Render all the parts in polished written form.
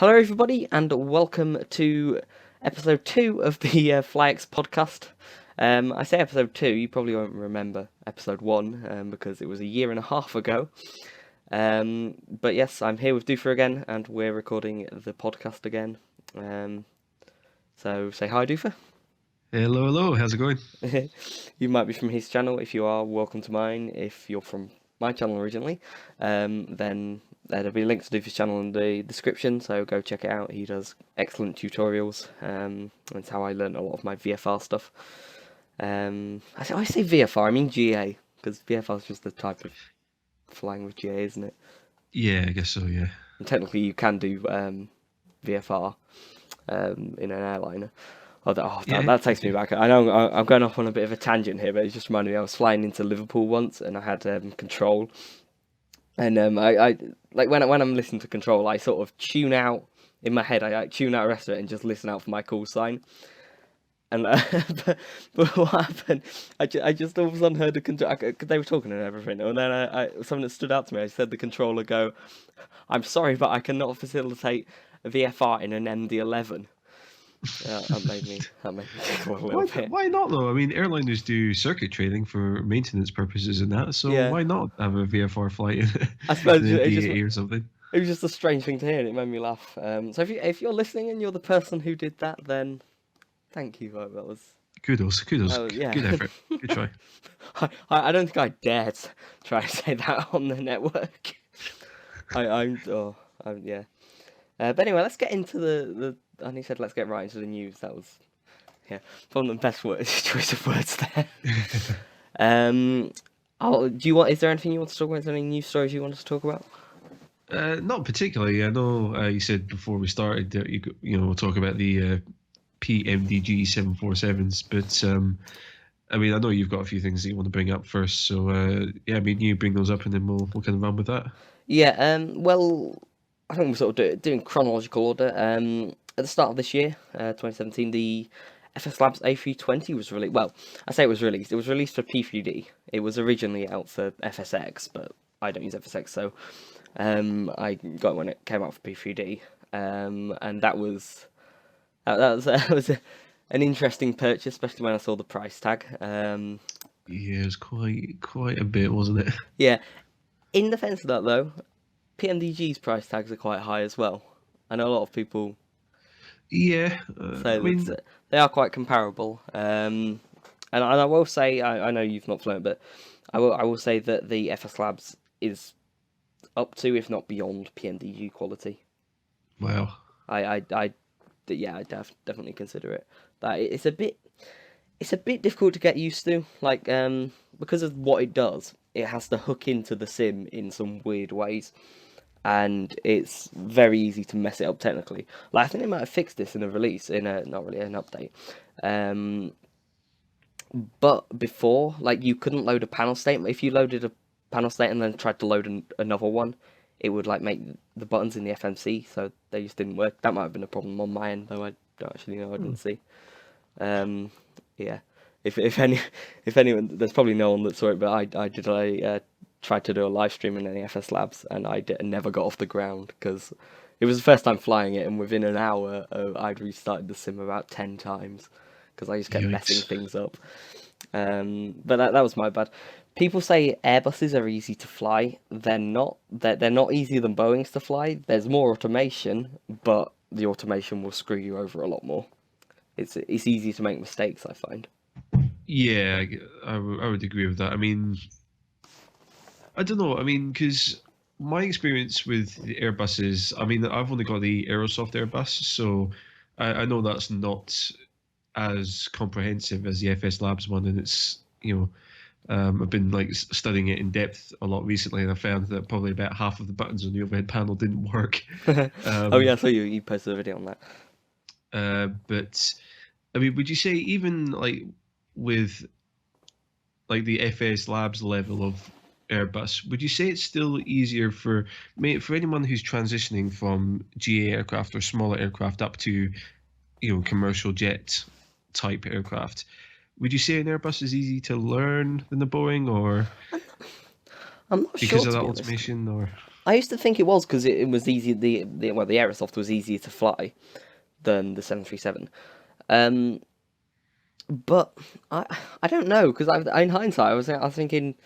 Hello, everybody, and welcome to episode 2 of the FlyX podcast. I say episode 2, you probably won't remember episode 1 because it was a year and a half ago. But yes, I'm here with Doofer again, and we're recording the podcast again. So say hi, Doofer. Hello, hello. How's it going? You might be from his channel. If you are, welcome to mine. If you're from my channel originally, then there'll be links to Doofer's channel in the description, so go check it out. He does excellent tutorials. That's how I learned a lot of my VFR stuff. I say VFR, I mean GA, because VFR is just the type of flying with GA, isn't it? Yeah, I guess so, yeah. And technically, you can do VFR in an airliner. Yeah, That you takes me do. back. I know I'm going off on a bit of a tangent here, but it just reminded me I was flying into Liverpool once, and I had control, and I like when I'm listening to control, I sort of tune out in my head. I tune out the rest of it and just listen out for my call sign. And but what happened? I just all of a sudden heard the control. They were talking and everything, and then something that stood out to me. I said the controller go, "I'm sorry, but I cannot facilitate a VFR in an MD-11." Yeah, that made me giggle a little bit. Why not though? I mean, airliners do circuit training for maintenance purposes and that, so Yeah, why not have a VFR flight I in suppose an it just DAA or something? it was just a strange thing to hear, and it made me laugh. So if you're listening and you're the person who did that, then thank you. That was Kudos, yeah. good effort, good try. I don't think I dare to try to say that on the network. Yeah. But anyway, let's get into the. And he said, "Let's get right into the news." That was, yeah, probably the best choice of words there. Um, do you want? Is there anything you want to talk about? Is there any news stories you want us to talk about? Not particularly. I know you said before we started that we'll talk about the PMDG 747s, but I mean, I know you've got a few things that you want to bring up first, so yeah, I mean, you bring those up and then we'll kind of run with that. Yeah. Well, I think we're sort of doing chronological order. At the start of this year, 2017, the FS Labs A320 was released. Well, I say it was released. It was released for P3D. It was originally out for FSX, but I don't use FSX, so I got it when it came out for P3D. And that was an interesting purchase, especially when I saw the price tag. Yeah, it was quite a bit, wasn't it? Yeah. In defence of that, though, PMDG's price tags are quite high as well. I know a lot of people Yeah, say I mean, that they are quite comparable. And I will say, I know you've not flown it, but I will say that the FS Labs is up to, if not beyond, PMDG quality. wow. Yeah, I definitely consider it. That it's a bit difficult to get used to, like because of what it does. It has to hook into the sim in some weird ways, and it's very easy to mess it up technically. Like I think they might have fixed this in a release, in a not really an update. But before, like you couldn't load a panel state. If you loaded a panel state and then tried to load another one, it would like make the buttons in the FMC, so they just didn't work. That might have been a problem on my end, though I don't actually know. I Hmm. didn't see. Yeah. If anyone, there's probably no one that saw it, but I tried to do a live stream in the FS Labs, and never got off the ground because it was the first time flying it, and within an hour, I'd restarted the sim about 10 times because I just kept messing Yikes. things up. But that was my bad. People say Airbuses are easy to fly. They're not. They're not easier than Boeing's to fly. There's more automation, but the automation will screw you over a lot more. It's easy to make mistakes, I find. Yeah, I would agree with that. I mean, I don't know. I mean, because my experience with the Airbuses, I mean, I've only got the Aerosoft Airbus, so I know that's not as comprehensive as the FS Labs one, and it's I've been like studying it in depth a lot recently, and I found that probably about half of the buttons on the overhead panel didn't work. Oh yeah, Um, so you posted a video on that. but I mean, would you say even like with like the FS Labs level of Airbus, would you say it's still easier for anyone who's transitioning from GA aircraft or smaller aircraft up to commercial jet type aircraft? Would you say an Airbus is easy to learn than the Boeing, or I'm not sure, because of to that be honest. automation, or? I used to think it was because it was easy. Well, the Aerosoft was easier to fly than the 737. Um, but I don't know because in hindsight I was thinking,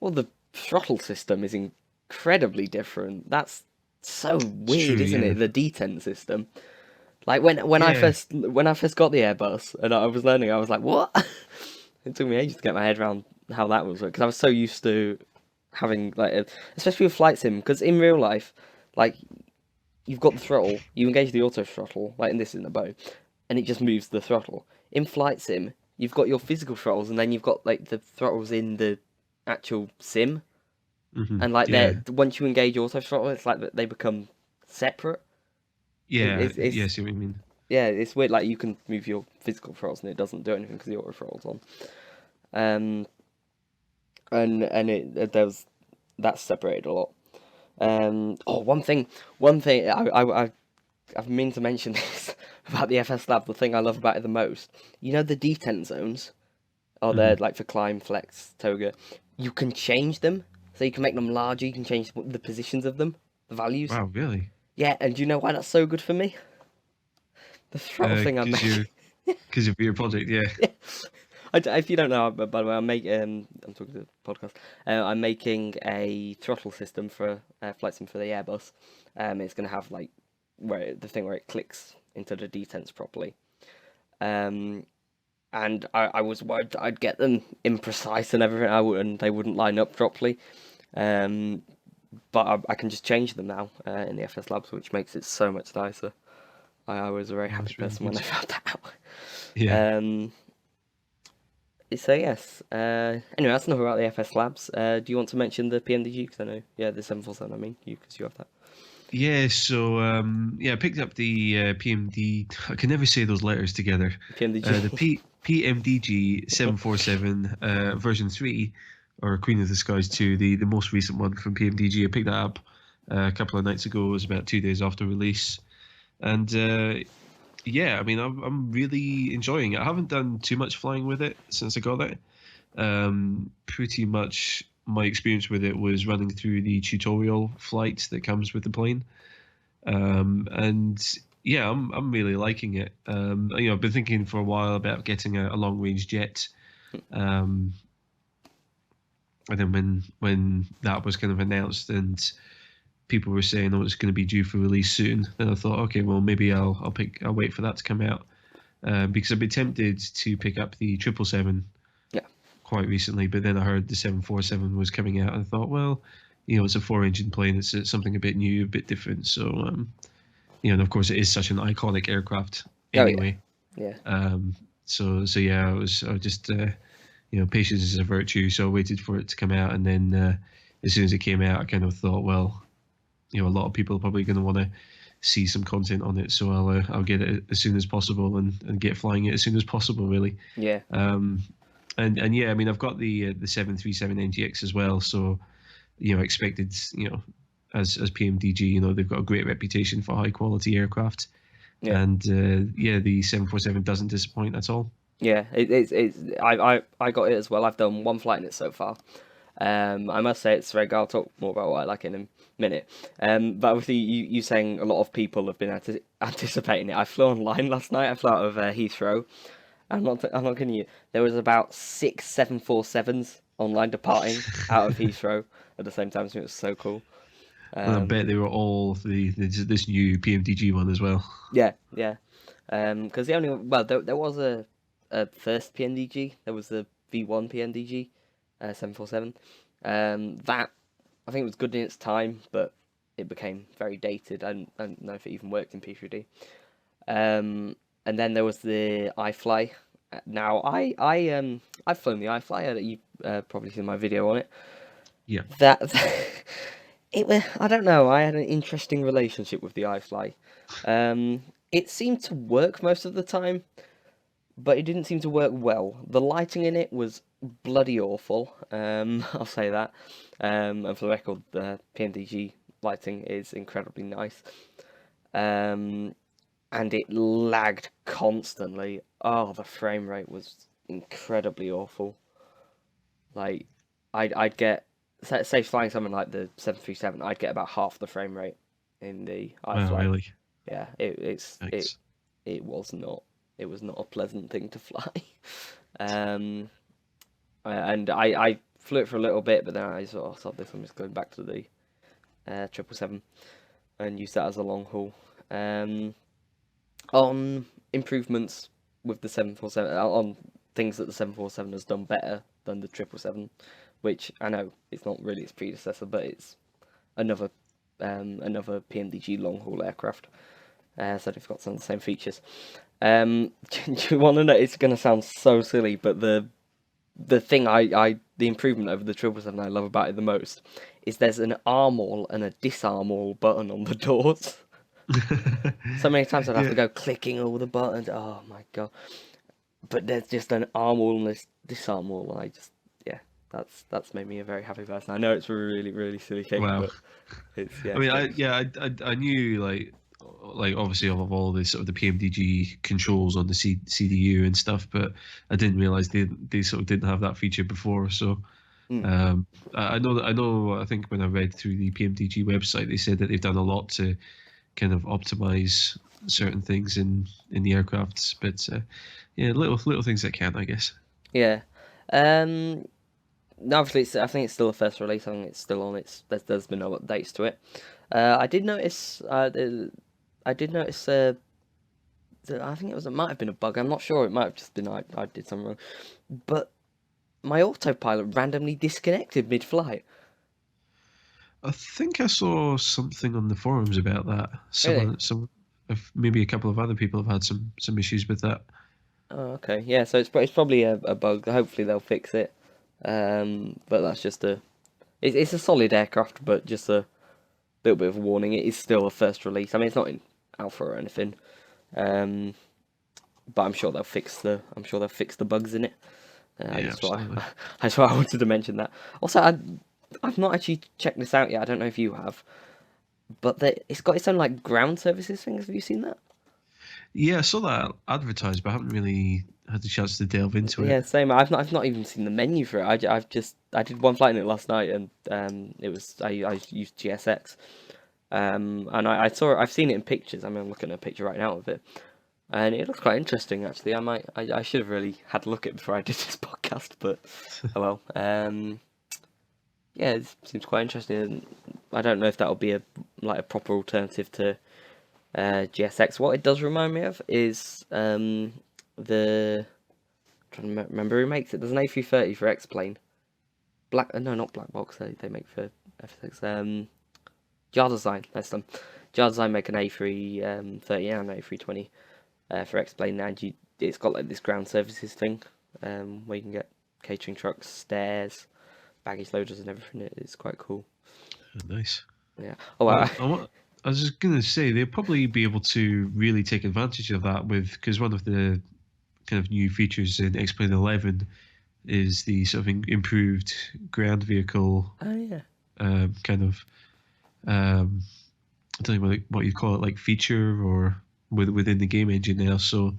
well, the throttle system is incredibly different. That's so It's weird, true, isn't yeah. it? The detent system. Like when I Yeah. first got the Airbus and I was learning, I was like, what? It took me ages to get my head around how that was because I was so used to having especially with flight sim, because in real life, like you've got the throttle, you engage the auto throttle, like in this in the bow, and it just moves the throttle. In flight sim, you've got your physical throttles, and then you've got like the throttles in the actual sim, and like Yeah. they're once you engage auto throttle, it's like they become separate. Yeah. Yeah, I It's see what you mean. yeah, it's weird. Like you can move your physical throttles, and it doesn't do anything because the auto throttle's on. Um, and there's that's separated a lot. One thing I've meant to mention this about the FS Lab. The thing I love about it the most, you know, the detent zones are there Hmm. like for climb, flex, toga. You can change them, so you can make them larger. You can change the positions of them, the values. Wow, really? Yeah, and do you know why that's so good for me? The throttle thing I Because make. because of your project, yeah. Yeah. If you don't know, by the way, I'm talking to the podcast. I'm making a throttle system for flight sim for the Airbus. It's going to have like the thing where it clicks into the detents properly. Um, and I was worried that I'd get them imprecise and everything. And they wouldn't line up properly. Um, but I can just change them now in the FS Labs, which makes it so much nicer. I was a very Oh, happy that's really person when good. I found that out. Yeah. Um, So yes. Anyway, that's enough about the FS Labs. Do you want to mention the PMDG? Because I know, yeah, the 747. I mean, because you have that. Yeah, so yeah, I picked up the PMD. I can never say those letters together. The PMDG. PMDG 747 version 3, or Queen of the Skies 2, the most recent one from PMDG. I picked that up a couple of nights ago. It was about 2 days after release, and yeah, I mean, I'm really enjoying it. I haven't done too much flying with it since I got it. Pretty much my experience with it was running through the tutorial flight that comes with the plane. And yeah, I'm really liking it. I've been thinking for a while about getting a long range jet. Um, and then when that was kind of announced and people were saying, oh, it's going to be due for release soon, then I thought, okay, well maybe I'll wait for that to come out. Because I've been tempted to pick up the 777 Yeah, quite recently, but then I heard the 747 was coming out, and I thought, well, it's a four-engine plane. It's something a bit new, a bit different. So, and of course, it is such an iconic aircraft oh yeah, anyway. yeah, Um, so yeah, I was just, patience is a virtue. So I waited for it to come out, and then as soon as it came out, I kind of thought, well, a lot of people are probably going to want to see some content on it, so I'll get it as soon as possible and get flying it as soon as possible, really. yeah, Um, and yeah, I mean, I've got the 737 NGX as well, so expected, as PMDG, they've got a great reputation for high quality aircraft, yeah, and yeah, the 747 doesn't disappoint at all. yeah. I got it as well. I've done one flight in it so far. I must say it's very good. I'll talk more about what I like in a minute. But obviously, you saying a lot of people have been anticipating it. I flew online last night. I flew out of Heathrow. I'm not kidding you. There was about 6 747s online departing out of Heathrow at the same time. So it was so cool. And I bet Um, they were all this new PMDG one as well. yeah, yeah. Because there was a first PNDG. There was the V1 PNDG, 747. That I think it was good in its time, but it became very dated. I don't know if it even worked in P3D. And then there was the iFly. Now I've flown the iFly. You probably seen my video on it. Yeah. That it was. I don't know. I had an interesting relationship with the iFly. It seemed to work most of the time, but it didn't seem to work well. The lighting in it was bloody awful. I'll say that. And for the record, the PMDG lighting is incredibly nice. Um, and it lagged constantly. Oh, the frame rate was incredibly awful. Like, I'd get say flying something like the 737, I'd get about half the frame rate in the Wow, iFly. really? Yeah, Thanks. it was not a pleasant thing to fly. um, and I flew it for a little bit, but then I sort of thought this one was going back to the 777 and used that as a long haul. On improvements with the 747, on things that the 747 has done better than the 777, which I know it's not really its predecessor, but it's another PMDG long haul aircraft. So they've got some of the same features. Do you want to know? It's going to sound so silly, but the thing the improvement over the 777 I love about it the most is there's an arm all and a disarm all button on the doors. So many times I'd have to Yeah. go clicking all the buttons. Oh my god! But there's just an arm all and this disarm all. And that's made me a very happy person. I know it's a really really silly thing, Wow. but it's I mean, it's I knew like obviously of all the sort of the PMDG controls on the CDU and stuff, but I didn't realize they sort of didn't have that feature before. So Mm. I think when I read through the PMDG website, they said that they've done a lot to kind of optimize certain things in the aircrafts, but yeah, little things that can, I guess. Yeah. Obviously, I think it's still a first release. I think it's still on its. There's been no updates to it. I did notice. I did notice. I think it might have been a bug. I'm not sure. It might have just been I did something wrong. But my autopilot randomly disconnected mid-flight. I think I saw something on the forums about that. Really? Maybe a couple of other people have had some issues with that. Oh, okay. Yeah. So it's probably a bug. Hopefully they'll fix it. But that's just it's a solid aircraft, but just a little bit of a warning. It is still a first release. I mean, it's not in alpha or anything. But I'm sure they'll fix the bugs in it. Yeah, absolutely. That's why I wanted to mention that. Also, I've not actually checked this out yet. I don't know if you have, but it's got its own like ground services things. Have you seen that? Yeah, I saw that advertised, but I haven't really had the chance to delve into Yeah, it. same. I've not even seen the menu for it. I did one flight in it last night, and I used GSX. And I saw it. I've seen it in pictures. I mean, I'm looking at a picture right now of it, and it looks quite interesting actually. I should have really had a look at it before I did this podcast, but oh well. Yeah, it seems quite interesting. I don't know if that'll be a proper alternative to GSX. What it does remind me of is the trying to remember who makes it. There's an A330 for X-Plane. No, not Black Box. They make for F6. Jar Design. That's them. Jar Design make an A330 and an A320 for X-Plane, and it's got like this ground services thing where you can get catering trucks, stairs, baggage loaders, and everything. It's quite cool. Nice. Yeah. Oh, wow. I was just gonna say they'll probably be able to really take advantage of that because one of the kind of new features in X-Plane 11 is the sort of improved ground vehicle Oh yeah. kind of I don't know what you call it, like feature or within the game engine now. So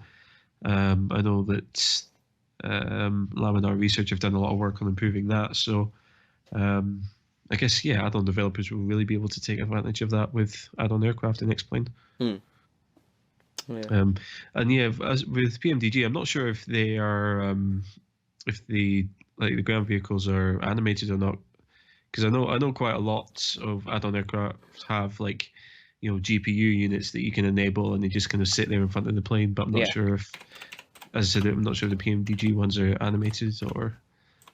I know that Laminar Research have done a lot of work on improving that. So I guess add-on developers will really be able to take advantage of that with add-on aircraft and X-Plane. Hmm. Yeah. And with PMDG, I'm not sure if they are if the ground vehicles are animated or not, because I know quite a lot of add-on aircraft have GPU units that you can enable and they just kind of sit there in front of the plane. But I'm not sure if, as I said, I'm not sure if the PMDG ones are animated or.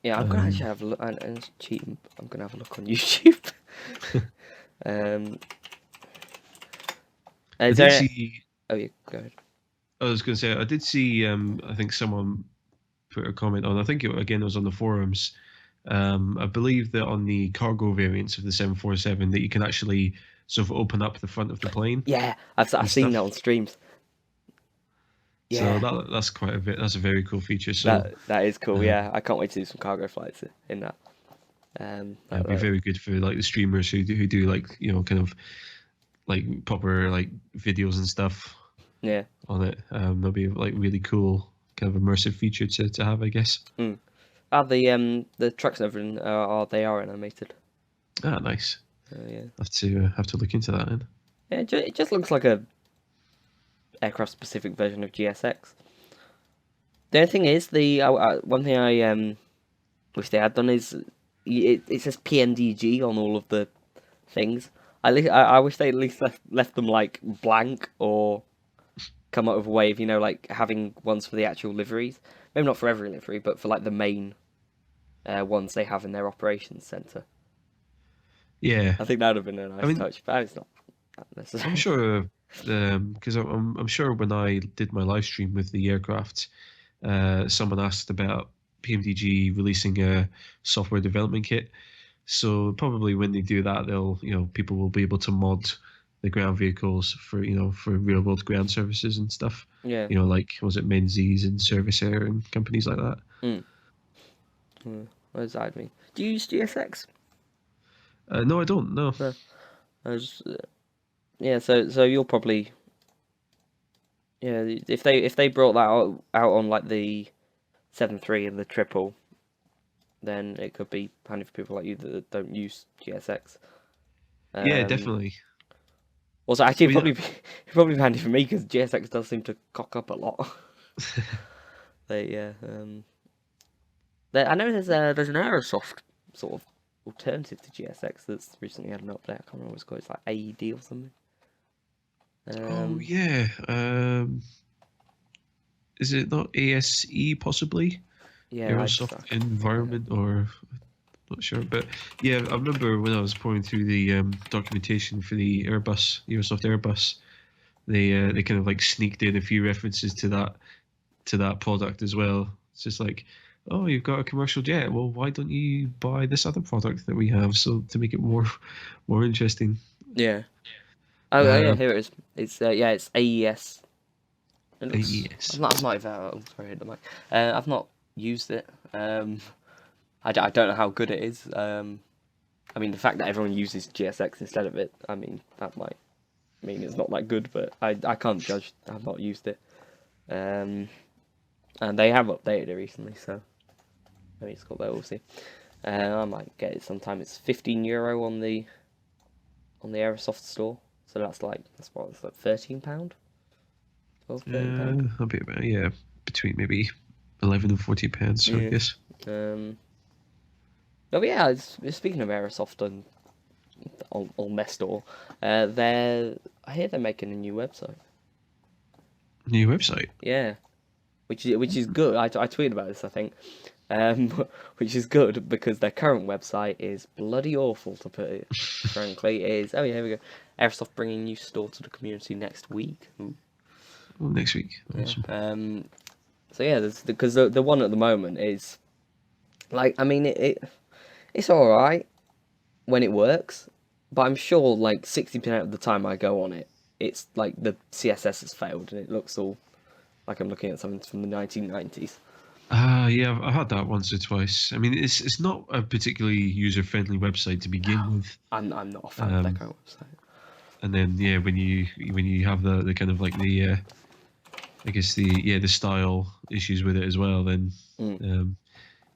Yeah, I'm gonna actually have a look. And it's cheating. I'm gonna have a look on YouTube. I did see. Oh yeah, go ahead. I was going to say I did see. I think someone put a comment on. I think it was on the forums. I believe that on the cargo variants of the 747 that you can actually sort of open up the front of the plane. Yeah, I've seen that on streams. Yeah. So that's quite a bit. That's a very cool feature. So that is cool. Yeah, I can't wait to do some cargo flights in that. It'd be very good for like the streamers who do like kind of like proper like videos and stuff. Yeah. On it, that'll be like really cool kind of immersive feature to have, I guess. The trucks and everything they are animated. Ah, nice. Yeah. Have to look into that then. Yeah, it just looks like a aircraft specific version of GSX. The only thing is one thing I wish they had done is it says PMDG on all of the things. I wish they at least left them like blank or come up with a way of like having ones for the actual liveries. Maybe not for every livery, but for like the main ones they have in their operations center. Yeah, I think that would have been a I nice mean, touch, but it's not necessary. I'm sure, because I'm sure when I did my live stream with the aircraft, someone asked about PMDG releasing a software development kit. So probably when they do that, they'll people will be able to mod the ground vehicles for for real world ground services and stuff. Yeah. Like was it Menzies and Service Air and companies like that. Mm. What does that mean? Do you use GSX? No, I don't. No. No. I was, yeah. So you'll probably if they brought that out on like the 7.3 and the triple, then it could be handy for people like you that don't use GSX. Yeah, definitely. Also, actually, Well, it'd probably be handy for me because GSX does seem to cock up a lot. I know there's an Aerosoft sort of alternative to GSX that's recently had an update. I can't remember what it's called. It's like AED or something. oh yeah. Is it not ASE possibly? Yeah, Aerosoft Environment or not sure, but yeah, I remember when I was pouring through the documentation for the Airbus Aerosoft Airbus, they kind of like sneaked in a few references to that product as well. It's just like, oh, you've got a commercial jet. Well, why don't you buy this other product that we have? So to make it more interesting. Yeah. Oh yeah, here it is. It's it's AES. It looks. AES. I've not even. Oh, sorry, the mic. I've not used it. I don't know how good it is. I mean, the fact that everyone uses GSX instead of it, I mean, that might mean it's not that good, but I can't judge. I've not used it. And they have updated it recently, so maybe it's got there. We'll see. I might get it sometime. It's €15 on the Aerosoft store, so that's like £13, £12, I'll be about between maybe 11 and 14 pounds. So I guess. Oh yeah, speaking of Aerosoft and on their store, I hear they're making a new website. New website. Yeah, which is good. I tweeted about this, I think, which is good because their current website is bloody awful, to put it frankly. It is. Oh yeah, here we go. Aerosoft bringing new store to the community next week. Ooh. Oh, next week. Awesome. Yeah. So yeah, because the one at the moment is like, I mean it's all right when it works, but I'm sure like 60% of the time I go on it, it's like the CSS has failed and it looks all like I'm looking at something from the 1990s. Yeah, I've had that once or twice. I mean, it's not a particularly user friendly website to begin with. I'm not a fan of that kind of website. And then when you have the kind of like the I guess the style issues with it as well, then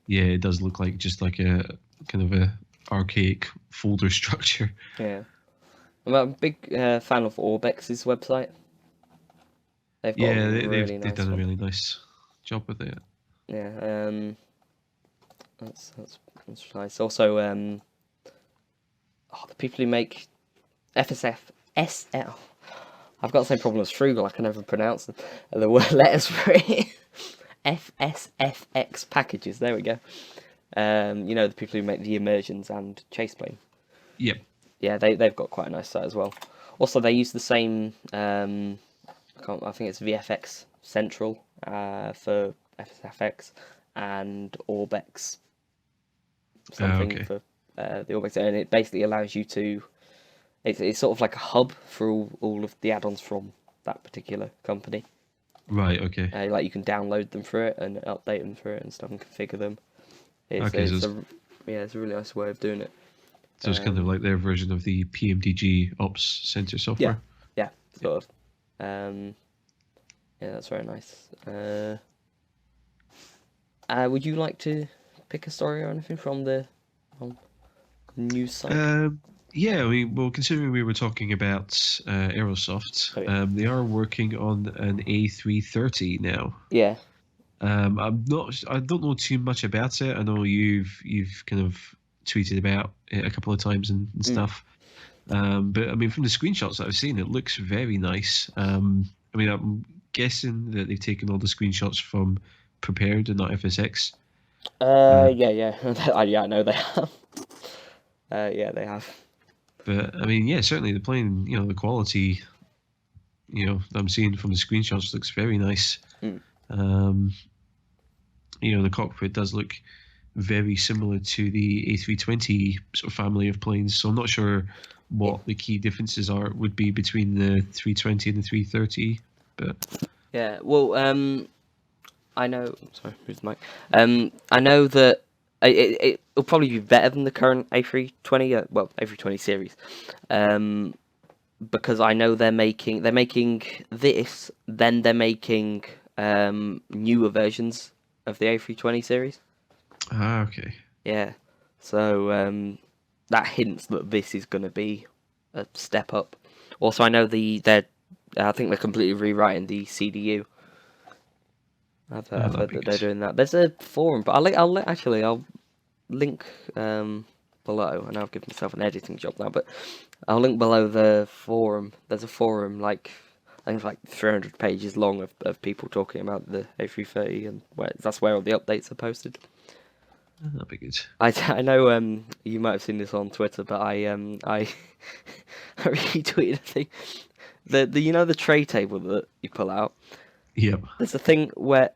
it does look like just like a kind of a archaic folder structure. Yeah. I'm a big fan of Orbex's website. They've got they've done a really nice job with it. Yeah, that's nice. Also, the people who make FSF SL. I've got the same problem as Frugal. I can never pronounce them. The word letters for it. FSFX packages. There we go. The people who make the immersions and Chaseplane. Yep. Yeah, they've got quite a nice site as well. Also, they use the same. I think it's VFX Central for FSFX and Orbex something for the Orbex, and it basically allows you to. It's sort of like a hub for all of the add-ons from that particular company. Right. Okay. Like you can download them through it and update them through it and stuff and configure them. It's a really nice way of doing it. So it's kind of like their version of the PMDG Ops Center software. Yeah, sort of. Yeah, that's very nice. Would you like to pick a story or anything from the news site? Yeah, I mean, well, considering we were talking about Aerosoft, Oh, yeah. they are working on an A330 now. Yeah. I don't know too much about it. I know you've kind of tweeted about it a couple of times and Mm. stuff. But I mean, from the screenshots that I've seen, it looks very nice. I mean, I'm guessing that they've taken all the screenshots from Prepared and not FSX. Yeah, yeah. Yeah, I know they have. Yeah, they have. But I mean, yeah, certainly the plane, the quality, that I'm seeing from the screenshots looks very nice. Mm. Um, the cockpit does look very similar to the A320 sort of family of planes. So I'm not sure what the key differences would be between the 320 and the 330. But Yeah. Well, I know. Sorry, who's the mic? I know that it'll probably be better than the current A320. Well, A320 series. Because I know they're making this, then they're making newer versions of the A320 series. okay. Yeah. So that hints that this is going to be a step up. Also, I know I think they're completely rewriting the CDU. I've heard that they're doing that. There's a forum, but I'll link below, and I'll give myself an editing job now. But I'll link below the forum. There's a forum I think it's like 300 pages long of people talking about the A330, and that's where all the updates are posted. That'd be good. I know you might have seen this on Twitter, but I I retweeted a thing. The tray table that you pull out. Yep. There's a thing where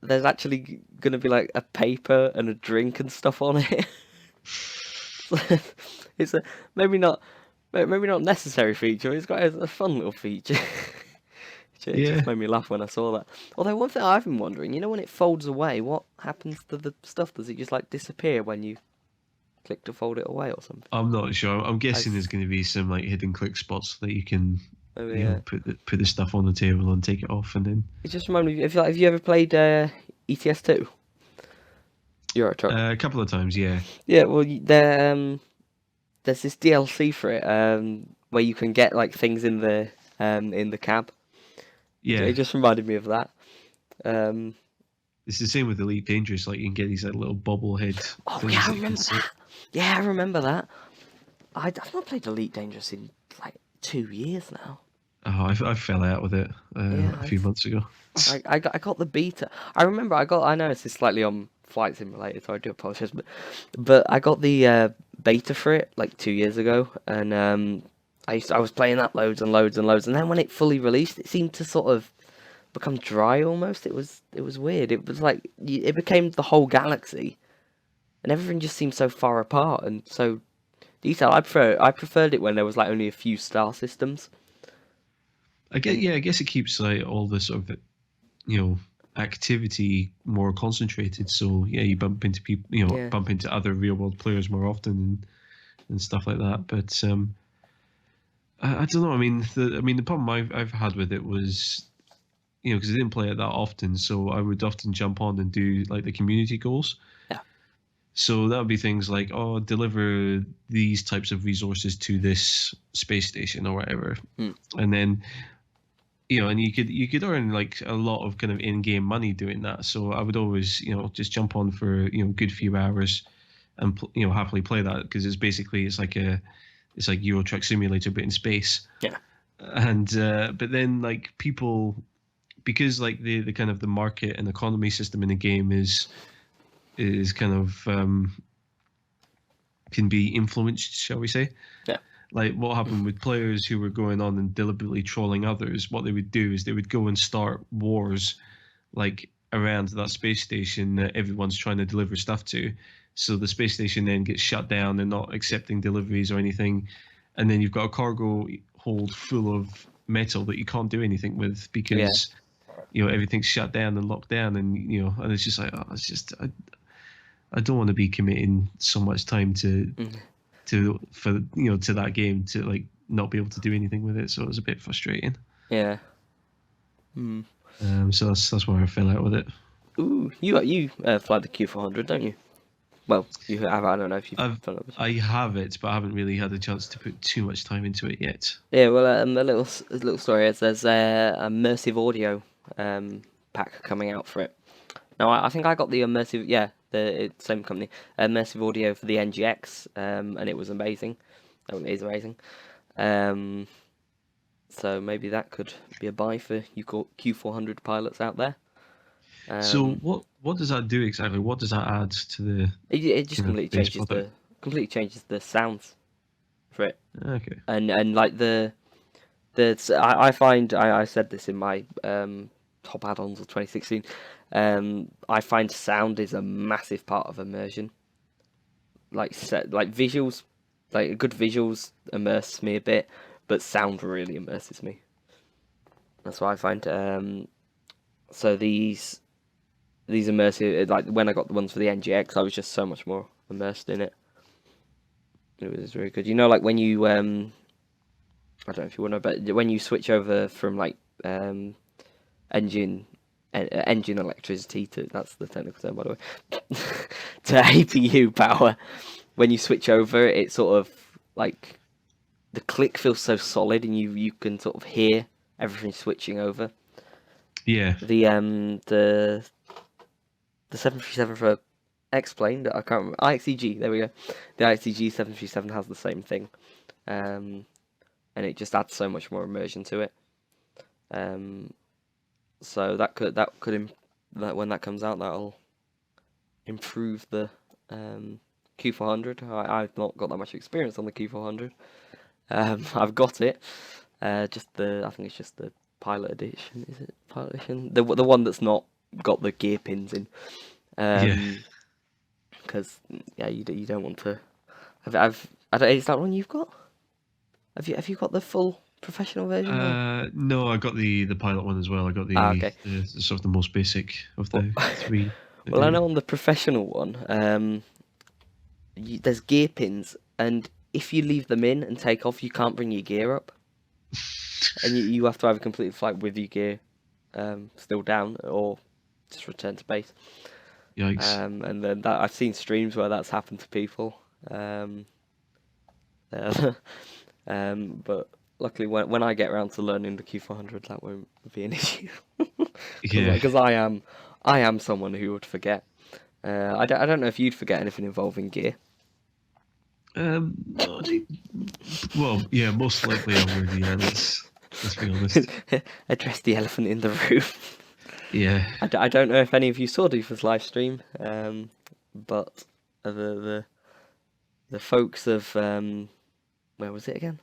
there's actually gonna be like a paper and a drink and stuff on it. It's a maybe not necessary feature. It's got a fun little feature. It just made me laugh when I saw that. Although one thing I've been wondering, when it folds away, what happens to the stuff? Does it just like disappear when you click to fold it away or something? I'm not sure. I'm guessing there's going to be some like hidden click spots that you can put the stuff on the table and take it off, and then. It just reminded me. Have you ever played ETS2? Euro Truck. A couple of times, yeah. Yeah, well, there's this DLC for it where you can get like things in the cab. Yeah. It just reminded me of that. It's the same with Elite Dangerous. Like you can get these like little bobblehead. Oh yeah, I remember that. Yeah, I remember that. I've not played Elite Dangerous in like 2 years now. Oh, I fell out with it a few months ago. I got the beta. I remember I know this is slightly on flight sim related, so I do apologize, but I got the beta for it like 2 years ago, and I was playing that loads and loads and loads, and then when it fully released, it seemed to sort of become dry almost. It was weird. It was like it became the whole galaxy, and everything just seemed so far apart and so detailed. I preferred it when there was like only a few star systems. I guess it keeps like all the sort of activity more concentrated. So yeah, you bump into people, bump into other real world players more often and stuff like that. But I don't know. I mean, the problem I've had with it was, because I didn't play it that often, so I would often jump on and do like the community goals. Yeah. So that would be things like, deliver these types of resources to this space station or whatever, and then, and you could earn like a lot of kind of in-game money doing that. So I would always, just jump on for a good few hours, and happily play that, because it's like Euro Truck Simulator but in space. Yeah. And but then like people, because like the kind of the market and economy system in the game is kind of can be influenced, shall we say? Yeah. Like what happened with players who were going on and deliberately trolling others, what they would do is they would go and start wars like around that space station that everyone's trying to deliver stuff to. So the space station then gets shut down. They're not accepting deliveries or anything. And then you've got a cargo hold full of metal that you can't do anything with because, everything's shut down and locked down. And, and it's just like, I don't want to be committing so much time to that game to like not be able to do anything with it. So it was a bit frustrating. Yeah. So that's why I fell out with it. Ooh, you fly the Q400, don't you? Well, you have. I don't know if you've done it. I have it, but I haven't really had a chance to put too much time into it yet. Yeah, well, a little story is there's a immersive audio pack coming out for it. Now, I think I got the immersive, same company, immersive audio for the NGX, and it was amazing. It is amazing. So maybe that could be a buy for you Q400 pilots out there. So what does that do exactly? What does that add to the it just kind of base product? completely changes the sounds for it, Okay. and like I find I said this in my top add-ons of 2016. I find sound is a massive part of immersion. Like visuals, like good visuals immerse me a bit, but sound really immerses me. That's what I find. So these immersive, like when I got the ones for the NGX, I was just so much more immersed in it. It was very good. You know, like when you I don't know if you want to, but when you switch over from like engine electricity to, that's the technical term by the way, to APU power, when you switch over, it sort of like the click feels so solid, and you can sort of hear everything switching over. Yeah. The 737 for X-Plane, I can't remember, IXEG, there we go. The IXEG 737 has the same thing, and it just adds so much more immersion to it. So that could when that comes out, that'll improve the Q400. I've not got that much experience on the Q400. I've got it. I think it's just the Pilot Edition. Is it Pilot Edition? The one that's not got the gear pins in. Because you don't want to. Is that one you've got? Have you got the full professional version? No, I got the pilot one as well. I got the sort of the most basic of the three. Well, I know on the professional one, there's gear pins, and if you leave them in and take off, you can't bring your gear up, and you have to either complete the flight with your gear still down, or just return to base. Yikes! And then I've seen streams where that's happened to people. But luckily, when I get around to learning the Q400, that won't be an issue. Because I am someone who would forget. I don't know if you'd forget anything involving gear. Well, yeah, most likely I would. Yeah, let's be honest. Address the elephant in the room. Yeah. I don't know if any of you saw Doofer's live stream, but the folks of where was it again?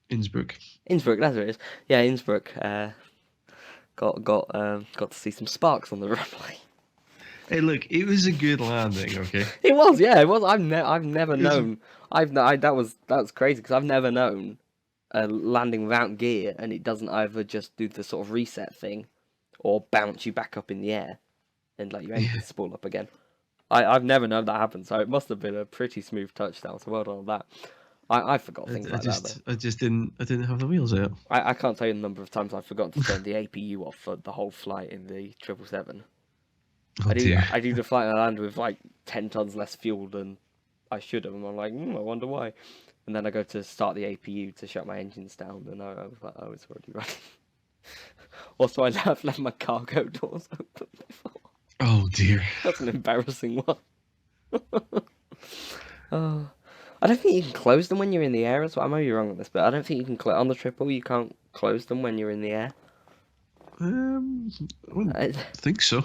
Innsbruck, that's what it is. Yeah, Innsbruck. Got to see some sparks on the runway. Hey, look, it was a good landing. Okay. It was, yeah, it was. I've never known. That was crazy, because I've never known a landing without gear and it doesn't either just do the sort of reset thing, or bounce you back up in the air, and like your engine spool up again. I've never known that happen, so it must have been a pretty smooth touchdown. So well done on that. I forgot things like that. I didn't have the wheels out. I can't tell you the number of times I've forgotten to turn the APU off for the whole flight in the 777. Oh, dear. I do the flight and I land with like 10 tons less fuel than I should have, and I'm like, I wonder why. And then I go to start the APU to shut my engines down, and I was like, oh, it's already running. Also, I've left my cargo doors open before. Oh dear. That's an embarrassing one. I don't think you can close them when you're in the air as well. I might be wrong on this, but I don't think you can on the triple. You can't close them when you're in the air. I wouldn't think so.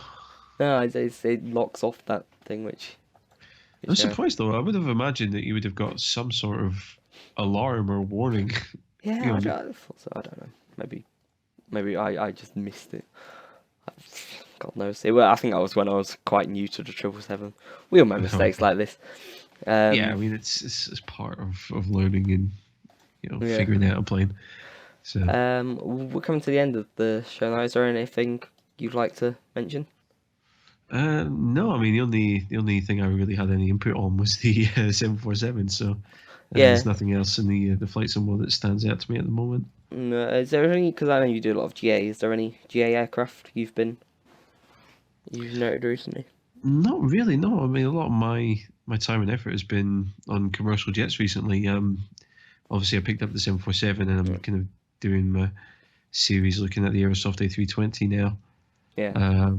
No, it locks off that thing, which I'm surprised though. I would have imagined that you would have got some sort of alarm or warning. Yeah, I thought so. I don't know. Maybe I just missed it. God knows. I think I was when I was quite new to the 777. We all make mistakes like this. Yeah, I mean it's part of learning and figuring out a plane. So we're coming to the end of the show now. Is there anything you'd like to mention? No, I mean the only thing I really had any input on was the 747. So there's nothing else in the flight sim that stands out to me at the moment. No, is there any? Because I know you do a lot of GA. Is there any GA aircraft you've noted recently? Not really. No, I mean a lot of my my time and effort has been on commercial jets recently. Obviously I picked up the 747, and I'm kind of doing my series looking at the Aerosoft A320 now. Yeah.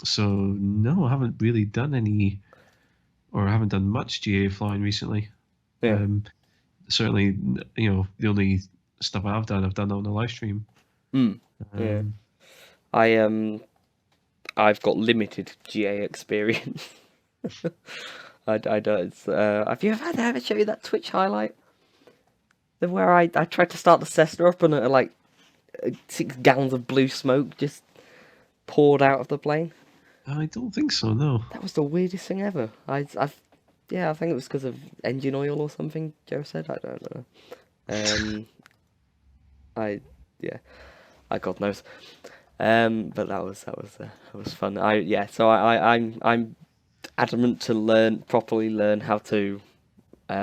So no, I haven't really done any, or I haven't done much GA flying recently. Yeah. Certainly, the only stuff I've done on the live stream. Yeah. Um, I've got limited GA experience. I don't. Have you ever show you that Twitch highlight? Where I tried to start the Cessna up and like 6 gallons of blue smoke just poured out of the plane. I don't think so. No. That was the weirdest thing ever. I think it was because of engine oil or something. Joe said, I don't know. God knows. But that was fun. I'm adamant to properly learn how to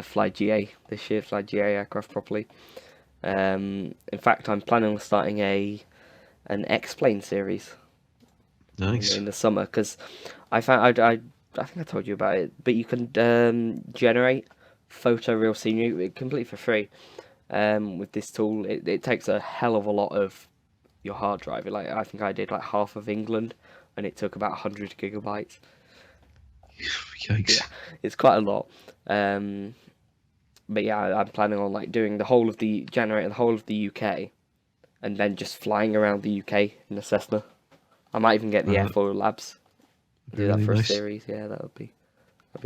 fly GA this year, fly GA aircraft properly. In fact, I'm planning on starting an X-plane series. Nice. In the summer, because I found I think I told you about it, but you can generate photoreal scenery completely for free with this tool. It takes a hell of a lot of your hard drive. Like, I think I did like half of England, and it took about 100 gigabytes. Yikes. Yeah, it's quite a lot. But yeah, I'm planning on like doing generating the whole of the UK, and then just flying around the UK in a Cessna. I might even get the Airfoil Labs. Do that for a series. Yeah, that'd be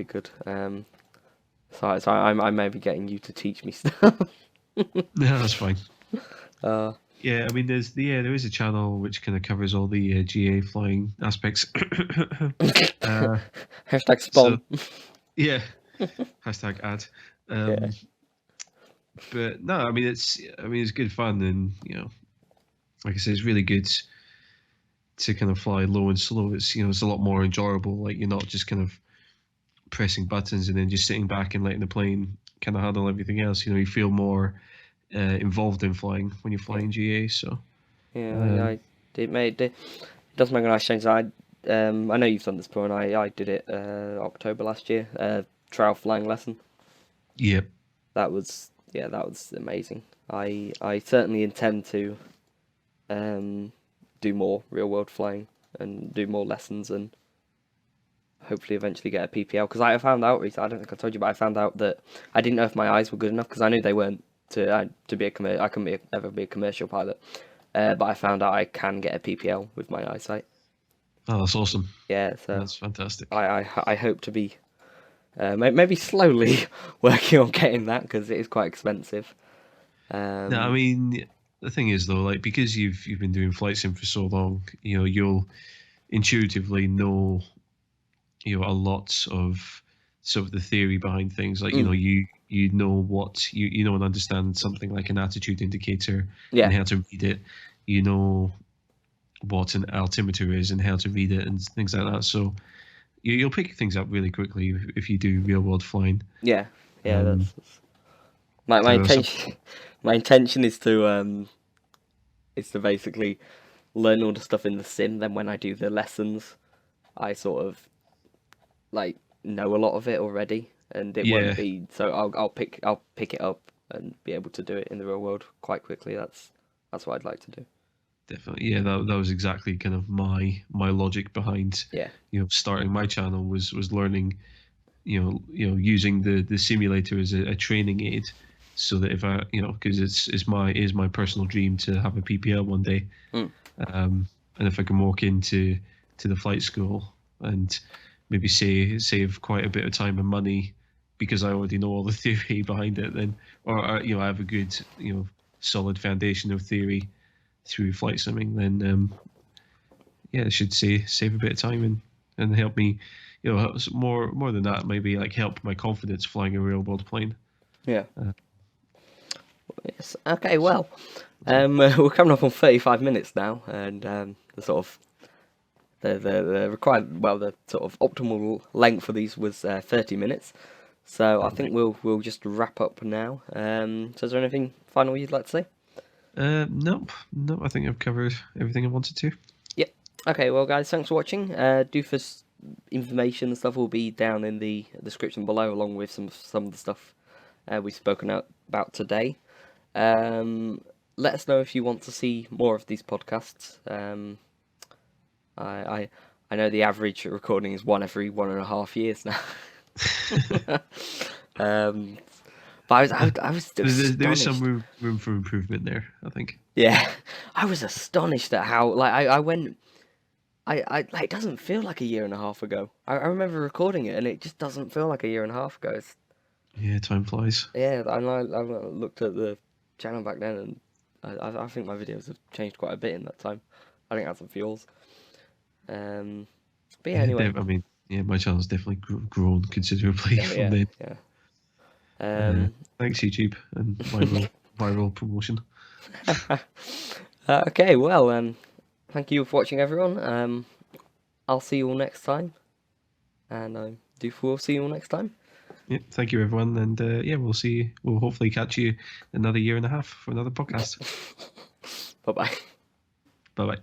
good. So I may be getting you to teach me stuff. No, that's fine. Yeah, I mean, there is a channel which kind of covers all the GA flying aspects. Hashtag spawn. Yeah. Hashtag ad. Yeah. But no, I mean it's good fun, and like I say, it's really good to kind of fly low and slow. It's it's a lot more enjoyable. Like, you're not just kind of pressing buttons and then just sitting back and letting the plane kind of handle everything else. You feel more involved in flying when you're flying GA. So yeah, it does make a nice change. I know you've done this before, and I did it October last year. Trial flying lesson. Yep. That was amazing. I certainly intend to do more real world flying and do more lessons, and hopefully eventually get a PPL, because I found out recently, I don't think I told you, but I found out that I didn't know if my eyes were good enough, because I knew they weren't to be I couldn't ever be a commercial pilot, but I found out I can get a PPL with my eyesight. Oh, that's awesome. Yeah, so that's fantastic. I hope to be maybe slowly working on getting that, because it is quite expensive. No, I mean, the thing is though, like, because you've been doing flight sim for so long, you'll intuitively know a lot of sort of the theory behind things. Like, you know what you know and understand something like an attitude indicator, Yeah. and how to read it. You know what an altimeter is and how to read it and things like that. So you'll pick things up really quickly if you do real world flying. Yeah, that's my intention. My intention is to basically learn all the stuff in the sim. Then when I do the lessons, I sort of like know a lot of it already, and it won't be so. I'll pick it up and be able to do it in the real world quite quickly. That's what I'd like to do. Definitely, yeah. That was exactly kind of my logic behind starting my channel was learning, using the simulator as a training aid, so that if I because it's my personal dream to have a PPL one day, and if I can walk into the flight school and maybe save quite a bit of time and money because I already know all the theory behind it, then I have a good solid foundation of theory through flight simming, then it should save a bit of time and help me, more than that, maybe like help my confidence flying a real world plane. Yeah. Yes. Okay. Well, we're coming up on 35 minutes now, and the sort of the required, the sort of optimal length for these was 30 minutes. So I think we'll just wrap up now. So is there anything final you'd like to say? Nope. I think I've covered everything I wanted to. Yep. Okay, well guys, thanks for watching. information and stuff will be down in the description below, along with some of the stuff we've spoken about today. Let us know if you want to see more of these podcasts. I know the average recording is one every 1.5 years now. But I was There is astonished. some room for improvement there, I think. Yeah, I was astonished at how I went. Like, it doesn't feel like a year and a half ago. I remember recording it, and it just doesn't feel like a year and a half ago. Yeah, time flies. Yeah, I looked at the channel back then, and I think my videos have changed quite a bit in that time. I think that's some fuels. But yeah, anyway. I mean, yeah, my channel's definitely grown considerably Oh from yeah, then. yeah. Thanks YouTube and viral promotion. Okay, well, thank you for watching, everyone. I'll see you all next time, and Doofer will see you all next time. Yeah, thank you everyone, and yeah, we'll hopefully catch you another year and a half for another podcast. Bye bye. Bye bye.